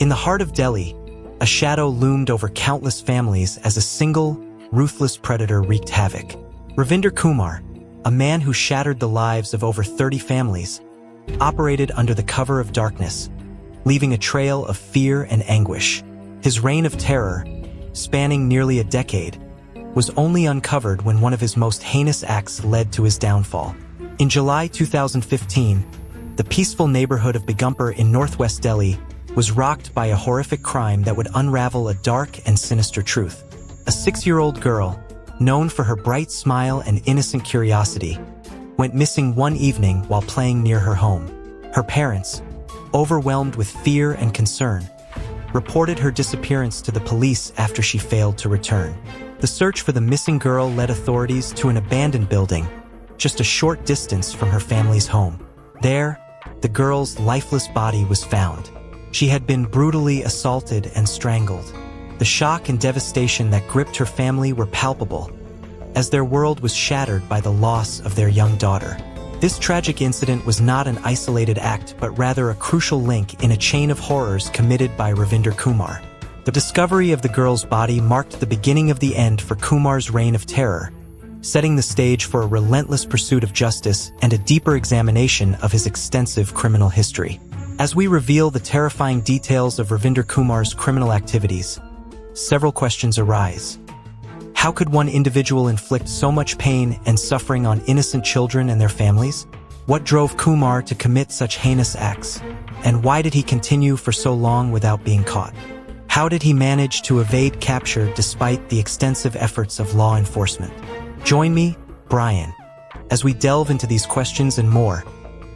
In the heart of Delhi, a shadow loomed over countless families as a single, ruthless predator wreaked havoc. Ravinder Kumar, a man who shattered the lives of over 30 families, operated under the cover of darkness, leaving a trail of fear and anguish. His reign of terror, spanning nearly a decade, was only uncovered when one of his most heinous acts led to his downfall. In July 2015, the peaceful neighborhood of Begumpur in northwest Delhi was rocked by a horrific crime that would unravel a dark and sinister truth. A 6-year-old girl, known for her bright smile and innocent curiosity, went missing one evening while playing near her home. Her parents, overwhelmed with fear and concern, reported her disappearance to the police after she failed to return. The search for the missing girl led authorities to an abandoned building just a short distance from her family's home. There, the girl's lifeless body was found. She had been brutally assaulted and strangled. The shock and devastation that gripped her family were palpable, as their world was shattered by the loss of their young daughter. This tragic incident was not an isolated act, but rather a crucial link in a chain of horrors committed by Ravinder Kumar. The discovery of the girl's body marked the beginning of the end for Kumar's reign of terror, setting the stage for a relentless pursuit of justice and a deeper examination of his extensive criminal history. As we reveal the terrifying details of Ravinder Kumar's criminal activities, several questions arise. How could one individual inflict so much pain and suffering on innocent children and their families? What drove Kumar to commit such heinous acts? And why did he continue for so long without being caught? How did he manage to evade capture despite the extensive efforts of law enforcement? Join me, Brian, as we delve into these questions and more,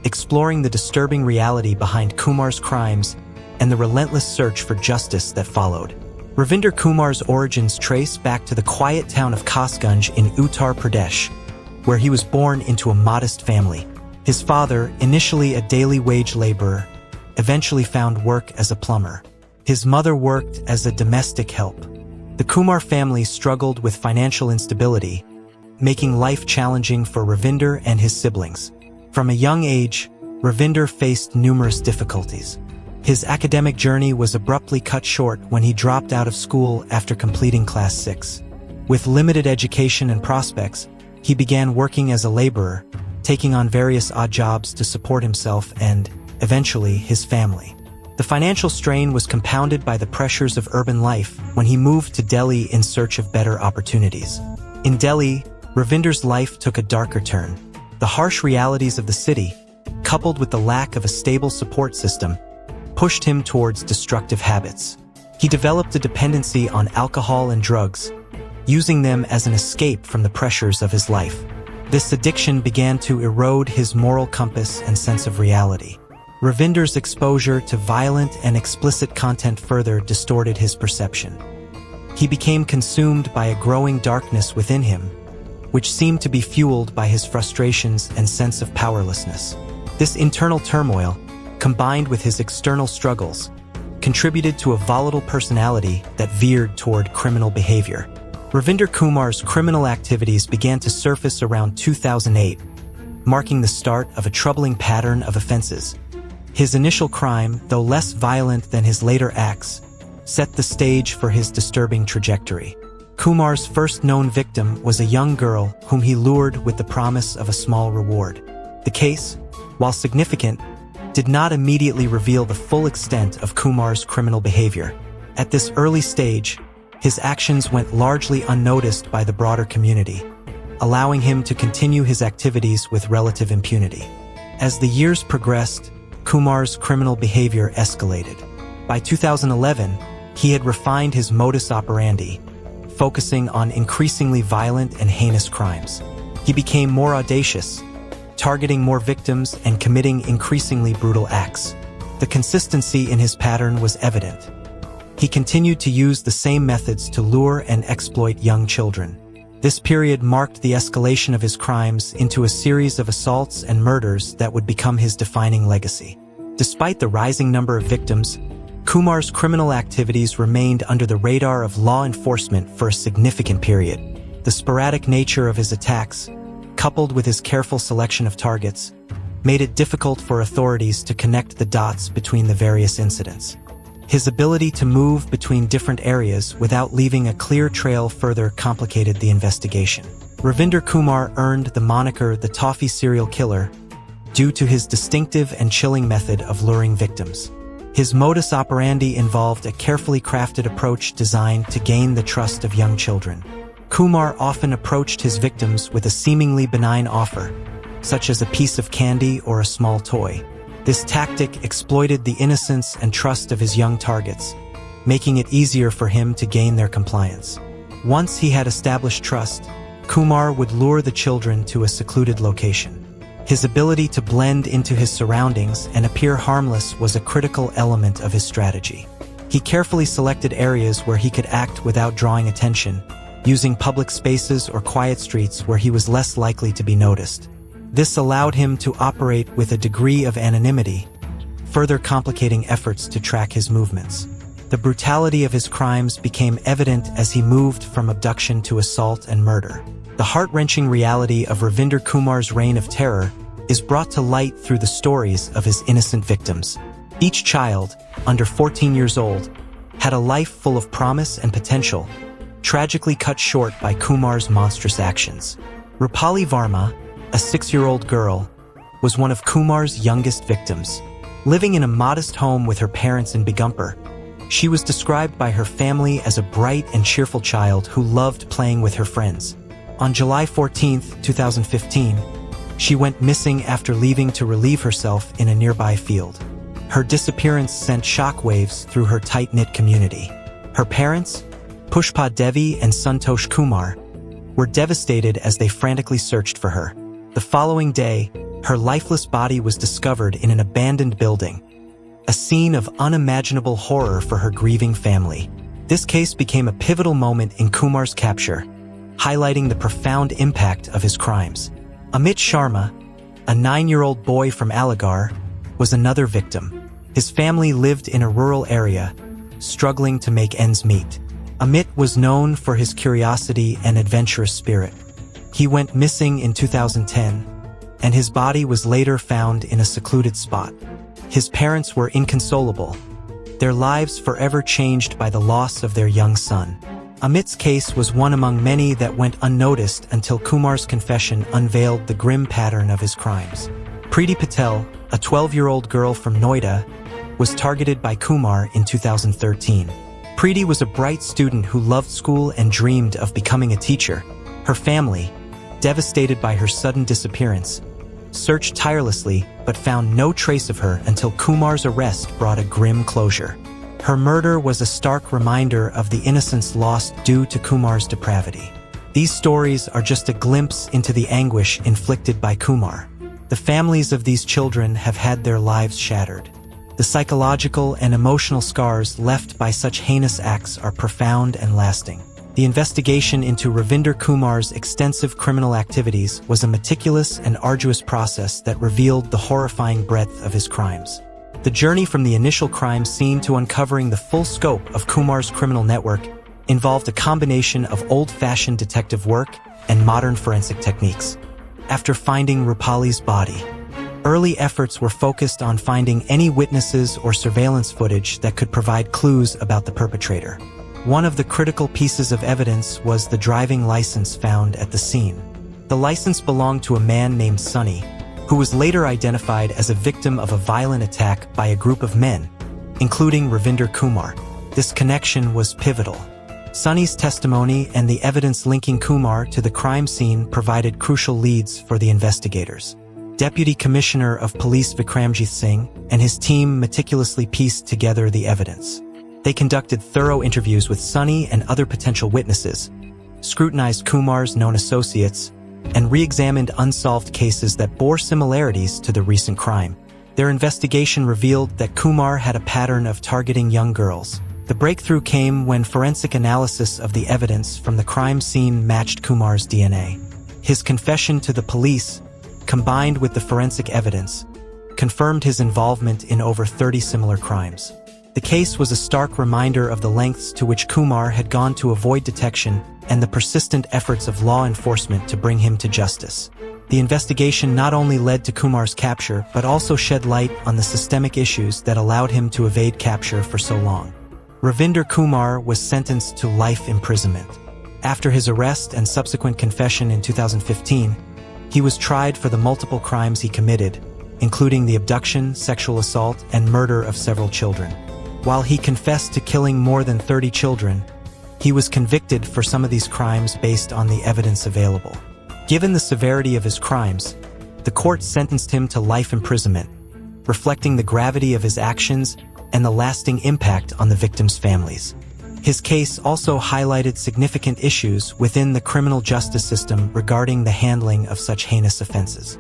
exploring the disturbing reality behind Kumar's crimes and the relentless search for justice that followed. Ravinder Kumar's origins trace back to the quiet town of Kasganj in Uttar Pradesh, where he was born into a modest family. His father, initially a daily wage laborer, eventually found work as a plumber. His mother worked as a domestic help. The Kumar family struggled with financial instability, making life challenging for Ravinder and his siblings. From a young age, Ravinder faced numerous difficulties. His academic journey was abruptly cut short when he dropped out of school after completing Class 6. With limited education and prospects, he began working as a laborer, taking on various odd jobs to support himself and, eventually, his family. The financial strain was compounded by the pressures of urban life when he moved to Delhi in search of better opportunities. In Delhi, Ravinder's life took a darker turn. The harsh realities of the city, coupled with the lack of a stable support system, pushed him towards destructive habits. He developed a dependency on alcohol and drugs, using them as an escape from the pressures of his life. This addiction began to erode his moral compass and sense of reality. Ravinder's exposure to violent and explicit content further distorted his perception. He became consumed by a growing darkness within him, which seemed to be fueled by his frustrations and sense of powerlessness. This internal turmoil, combined with his external struggles, contributed to a volatile personality that veered toward criminal behavior. Ravinder Kumar's criminal activities began to surface around 2008, marking the start of a troubling pattern of offenses. His initial crime, though less violent than his later acts, set the stage for his disturbing trajectory. Kumar's first known victim was a young girl whom he lured with the promise of a small reward. The case, while significant, did not immediately reveal the full extent of Kumar's criminal behavior. At this early stage, his actions went largely unnoticed by the broader community, allowing him to continue his activities with relative impunity. As the years progressed, Kumar's criminal behavior escalated. By 2011, he had refined his modus operandi, focusing on increasingly violent and heinous crimes. He became more audacious, targeting more victims and committing increasingly brutal acts. The consistency in his pattern was evident. He continued to use the same methods to lure and exploit young children. This period marked the escalation of his crimes into a series of assaults and murders that would become his defining legacy. Despite the rising number of victims, Kumar's criminal activities remained under the radar of law enforcement for a significant period. The sporadic nature of his attacks, coupled with his careful selection of targets, made it difficult for authorities to connect the dots between the various incidents. His ability to move between different areas without leaving a clear trail further complicated the investigation. Ravinder Kumar earned the moniker the Toffee Serial Killer due to his distinctive and chilling method of luring victims. His modus operandi involved a carefully crafted approach designed to gain the trust of young children. Kumar often approached his victims with a seemingly benign offer, such as a piece of candy or a small toy. This tactic exploited the innocence and trust of his young targets, making it easier for him to gain their compliance. Once he had established trust, Kumar would lure the children to a secluded location. His ability to blend into his surroundings and appear harmless was a critical element of his strategy. He carefully selected areas where he could act without drawing attention, using public spaces or quiet streets where he was less likely to be noticed. This allowed him to operate with a degree of anonymity, further complicating efforts to track his movements. The brutality of his crimes became evident as he moved from abduction to assault and murder. The heart-wrenching reality of Ravinder Kumar's reign of terror is brought to light through the stories of his innocent victims. Each child, under 14 years old, had a life full of promise and potential, tragically cut short by Kumar's monstrous actions. Rupali Varma, a 6-year-old girl, was one of Kumar's youngest victims. Living in a modest home with her parents in Begumper, she was described by her family as a bright and cheerful child who loved playing with her friends. On July 14, 2015, she went missing after leaving to relieve herself in a nearby field. Her disappearance sent shockwaves through her tight-knit community. Her parents, Pushpa Devi and Santosh Kumar, were devastated as they frantically searched for her. The following day, her lifeless body was discovered in an abandoned building, a scene of unimaginable horror for her grieving family. This case became a pivotal moment in Kumar's capture, highlighting the profound impact of his crimes. Amit Sharma, a 9-year-old boy from Aligarh, was another victim. His family lived in a rural area, struggling to make ends meet. Amit was known for his curiosity and adventurous spirit. He went missing in 2010, and his body was later found in a secluded spot. His parents were inconsolable, their lives forever changed by the loss of their young son. Amit's case was one among many that went unnoticed until Kumar's confession unveiled the grim pattern of his crimes. Preeti Patel, a 12-year-old girl from Noida, was targeted by Kumar in 2013. Preeti was a bright student who loved school and dreamed of becoming a teacher. Her family, devastated by her sudden disappearance, searched tirelessly but found no trace of her until Kumar's arrest brought a grim closure. Her murder was a stark reminder of the innocence lost due to Kumar's depravity. These stories are just a glimpse into the anguish inflicted by Kumar. The families of these children have had their lives shattered. The psychological and emotional scars left by such heinous acts are profound and lasting. The investigation into Ravinder Kumar's extensive criminal activities was a meticulous and arduous process that revealed the horrifying breadth of his crimes. The journey from the initial crime scene to uncovering the full scope of Kumar's criminal network involved a combination of old-fashioned detective work and modern forensic techniques. After finding Rupali's body, early efforts were focused on finding any witnesses or surveillance footage that could provide clues about the perpetrator. One of the critical pieces of evidence was the driving license found at the scene. The license belonged to a man named Sunny, who was later identified as a victim of a violent attack by a group of men, including Ravinder Kumar. This connection was pivotal. Sunny's testimony and the evidence linking Kumar to the crime scene provided crucial leads for the investigators. Deputy Commissioner of Police Vikramjit Singh and his team meticulously pieced together the evidence. They conducted thorough interviews with Sunny and other potential witnesses, scrutinized Kumar's known associates, and re-examined unsolved cases that bore similarities to the recent crime. Their investigation revealed that Kumar had a pattern of targeting young girls. The breakthrough came when forensic analysis of the evidence from the crime scene matched Kumar's DNA. His confession to the police, combined with the forensic evidence, confirmed his involvement in over 30 similar crimes. The case was a stark reminder of the lengths to which Kumar had gone to avoid detection and the persistent efforts of law enforcement to bring him to justice. The investigation not only led to Kumar's capture, but also shed light on the systemic issues that allowed him to evade capture for so long. Ravinder Kumar was sentenced to life imprisonment. After his arrest and subsequent confession in 2015, he was tried for the multiple crimes he committed, including the abduction, sexual assault, and murder of several children. While he confessed to killing more than 30 children, he was convicted for some of these crimes based on the evidence available. Given the severity of his crimes, the court sentenced him to life imprisonment, reflecting the gravity of his actions and the lasting impact on the victims' families. His case also highlighted significant issues within the criminal justice system regarding the handling of such heinous offenses.